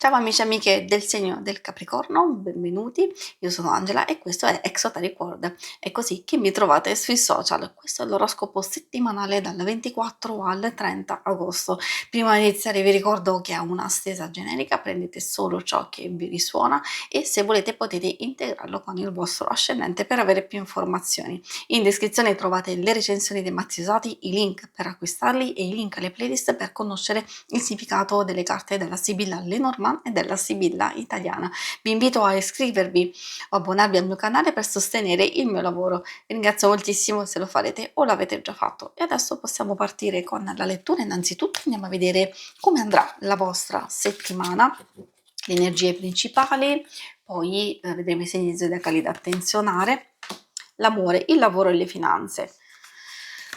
Ciao amici e amiche del segno del Capricorno, benvenuti. Io sono Angela e questo è Exoteric World. È così che mi trovate sui social. Questo è l'oroscopo settimanale dal 24 al 30 agosto. Prima di iniziare vi ricordo che ha una stesa generica, prendete solo ciò che vi risuona e se volete potete integrarlo con il vostro ascendente per avere più informazioni. In descrizione trovate le recensioni dei mazzi usati, i link per acquistarli e i link alle playlist per conoscere il significato delle carte della Sibilla Lenormand e della Sibilla italiana. Vi invito a iscrivervi o abbonarvi al mio canale per sostenere il mio lavoro. Vi ringrazio moltissimo se lo farete o l'avete già fatto. E adesso possiamo partire con la lettura. Innanzitutto andiamo a vedere come andrà la vostra settimana, le energie principali, poi vedremo i segni zodiacali da attenzionare, l'amore, il lavoro e le finanze.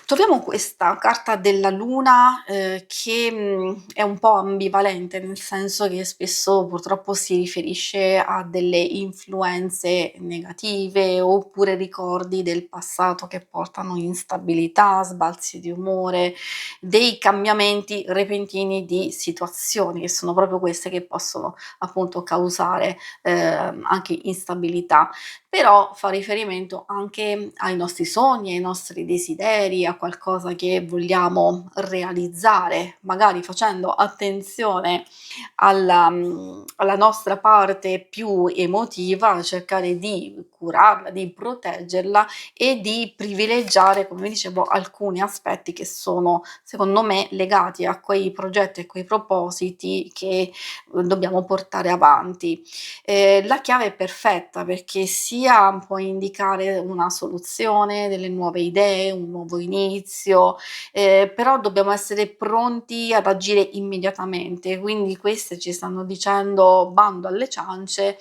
Troviamo questa carta della luna che è un po' ambivalente, nel senso che spesso purtroppo si riferisce a delle influenze negative oppure ricordi del passato che portano instabilità, sbalzi di umore, dei cambiamenti repentini di situazioni che sono proprio queste che possono appunto causare anche instabilità, però fa riferimento anche ai nostri sogni, ai nostri desideri, a qualcosa che vogliamo realizzare, magari facendo attenzione alla nostra parte più emotiva, cercare di curarla, di proteggerla e di privilegiare, come dicevo, alcuni aspetti che sono, secondo me, legati a quei progetti e quei propositi che dobbiamo portare avanti. La chiave è perfetta perché sia può indicare una soluzione, delle nuove idee, un nuovo inizio, però dobbiamo essere pronti ad agire immediatamente. Quindi queste ci stanno dicendo: "Bando alle ciance",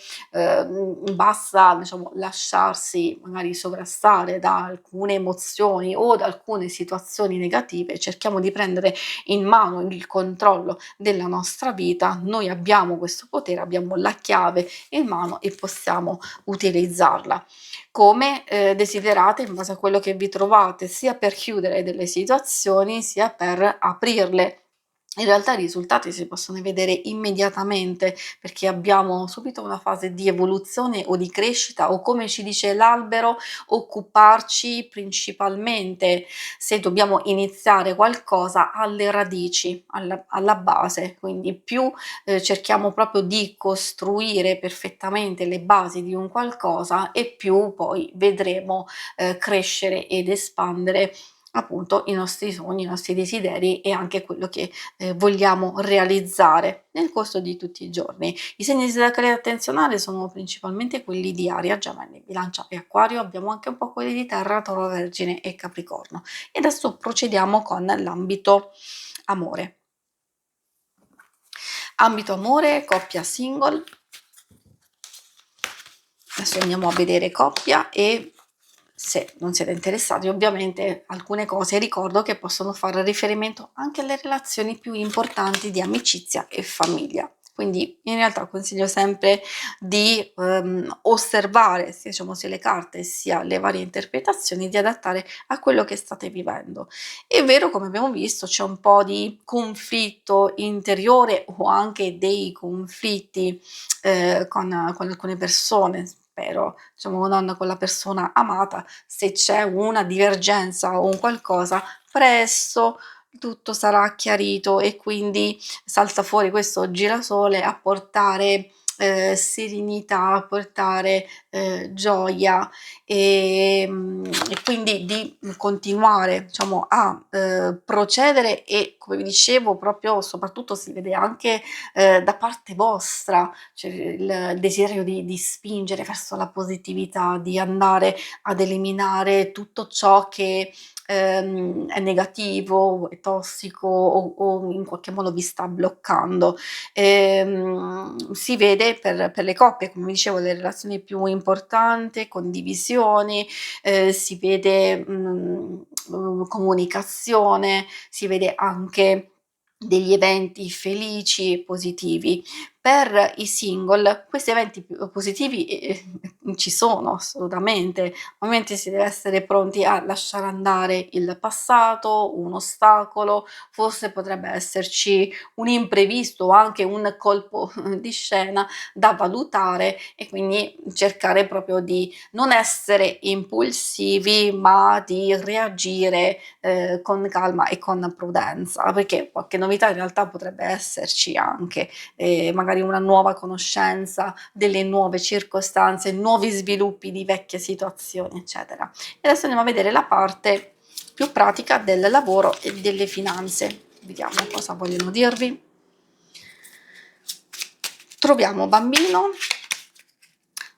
basta diciamo lasciarsi magari sovrastare da alcune emozioni o da alcune situazioni negative, cerchiamo di prendere in mano il controllo della nostra vita. Noi abbiamo questo potere, abbiamo la chiave in mano e possiamo utilizzarla come desiderate in base a quello che vi trovate, sia per chiudere delle situazioni sia per aprirle. In realtà i risultati si possono vedere immediatamente perché abbiamo subito una fase di evoluzione o di crescita o, come ci dice l'albero, occuparci principalmente, se dobbiamo iniziare qualcosa, alle radici, alla base. Quindi più cerchiamo proprio di costruire perfettamente le basi di un qualcosa e più poi vedremo crescere ed espandere appunto i nostri sogni, i nostri desideri e anche quello che vogliamo realizzare nel corso di tutti i giorni. I segni zodiacali da attenzionare sono principalmente quelli di Aria, Gemelli, Bilancia e Acquario, abbiamo anche un po' quelli di Terra, Toro, Vergine e Capricorno. E adesso procediamo con l'ambito amore. Ambito amore, coppia single. Adesso andiamo a vedere coppia e se non siete interessati ovviamente alcune cose ricordo che possono fare riferimento anche alle relazioni più importanti di amicizia e famiglia. Quindi in realtà consiglio sempre di osservare sia, diciamo, sia le carte sia le varie interpretazioni, di adattare a quello che state vivendo. È vero, come abbiamo visto, c'è un po' di conflitto interiore o anche dei conflitti con alcune persone, spero, diciamo non con la persona amata, se c'è una divergenza o un qualcosa, presto tutto sarà chiarito e quindi salta fuori questo girasole a portare serenità, a portare gioia e quindi di continuare diciamo a procedere e come vi dicevo proprio soprattutto si vede anche da parte vostra, cioè il desiderio di spingere verso la positività, di andare ad eliminare tutto ciò che è negativo, è tossico o in qualche modo vi sta bloccando. Si vede per le coppie, come dicevo, le relazioni più importanti, condivisioni, si vede comunicazione, si vede anche degli eventi felici e positivi. Per i single questi eventi positivi ci sono assolutamente, ovviamente si deve essere pronti a lasciare andare il passato, un ostacolo, forse potrebbe esserci un imprevisto o anche un colpo di scena da valutare e quindi cercare proprio di non essere impulsivi, ma di reagire con calma e con prudenza, perché qualche novità in realtà potrebbe esserci anche, magari una nuova conoscenza delle nuove circostanze, nuovi sviluppi di vecchie situazioni, eccetera. E adesso andiamo a vedere la parte più pratica del lavoro e delle finanze. Vediamo cosa vogliono dirvi. Troviamo bambino.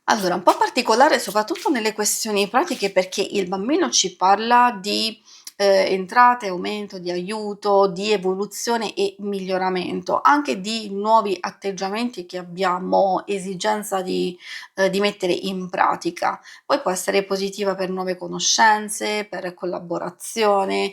Allora, un po' particolare soprattutto nelle questioni pratiche perché il bambino ci parla di entrate, aumento, di aiuto, di evoluzione e miglioramento, anche di nuovi atteggiamenti che abbiamo esigenza di mettere in pratica. Poi può essere positiva per nuove conoscenze, per collaborazione,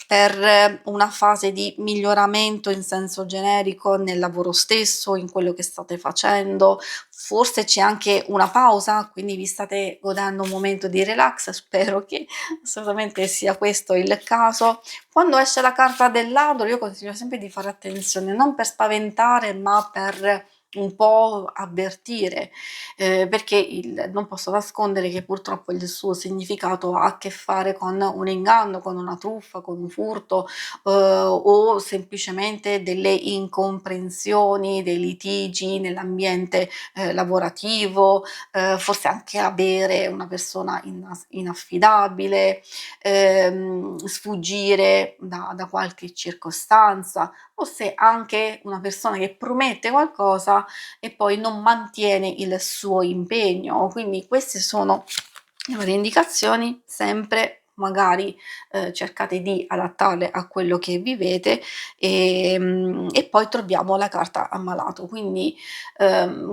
per una fase di miglioramento in senso generico nel lavoro stesso, in quello che state facendo. Forse c'è anche una pausa, quindi vi state godendo un momento di relax, spero che assolutamente sia questo il caso. Quando esce la carta del ladro io consiglio sempre di fare attenzione, non per spaventare, ma per un po' avvertire, perché non posso nascondere che purtroppo il suo significato ha a che fare con un inganno, con una truffa, con un furto, o semplicemente delle incomprensioni, dei litigi nell'ambiente lavorativo, forse anche avere una persona inaffidabile, sfuggire da qualche circostanza, o se anche una persona che promette qualcosa e poi non mantiene il suo impegno. Quindi queste sono le varie indicazioni, sempre magari cercate di adattarle a quello che vivete e poi troviamo la carta ammalato. Quindi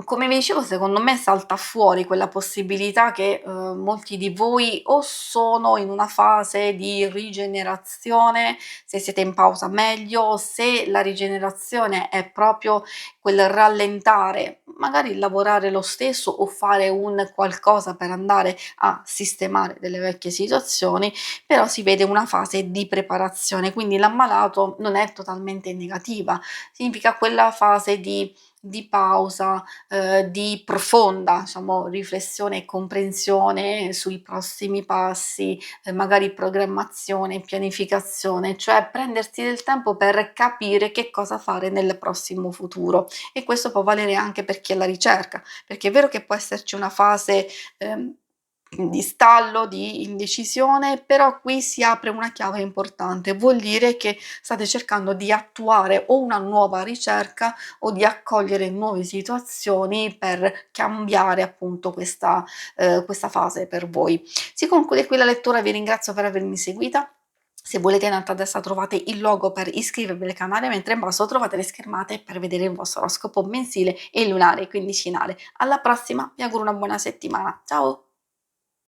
come vi dicevo, secondo me salta fuori quella possibilità che molti di voi o sono in una fase di rigenerazione, se siete in pausa meglio, se la rigenerazione è proprio quel rallentare, magari lavorare lo stesso o fare un qualcosa per andare a sistemare delle vecchie situazioni, però si vede una fase di preparazione, quindi l'ammalato non è totalmente negativa, significa quella fase di pausa, di profonda, diciamo, riflessione e comprensione sui prossimi passi, magari programmazione, pianificazione, cioè prendersi del tempo per capire che cosa fare nel prossimo futuro. E questo può valere anche per chi è alla ricerca, perché è vero che può esserci una fase di stallo, di indecisione, però qui si apre una chiave importante, vuol dire che state cercando di attuare o una nuova ricerca o di accogliere nuove situazioni per cambiare appunto questa fase per voi. Si conclude qui la lettura, vi ringrazio per avermi seguita. Se volete in alto a destra trovate il logo per iscrivervi al canale, mentre in basso trovate le schermate per vedere il vostro oroscopo mensile e lunare quindicinale. Alla prossima, vi auguro una buona settimana. Ciao!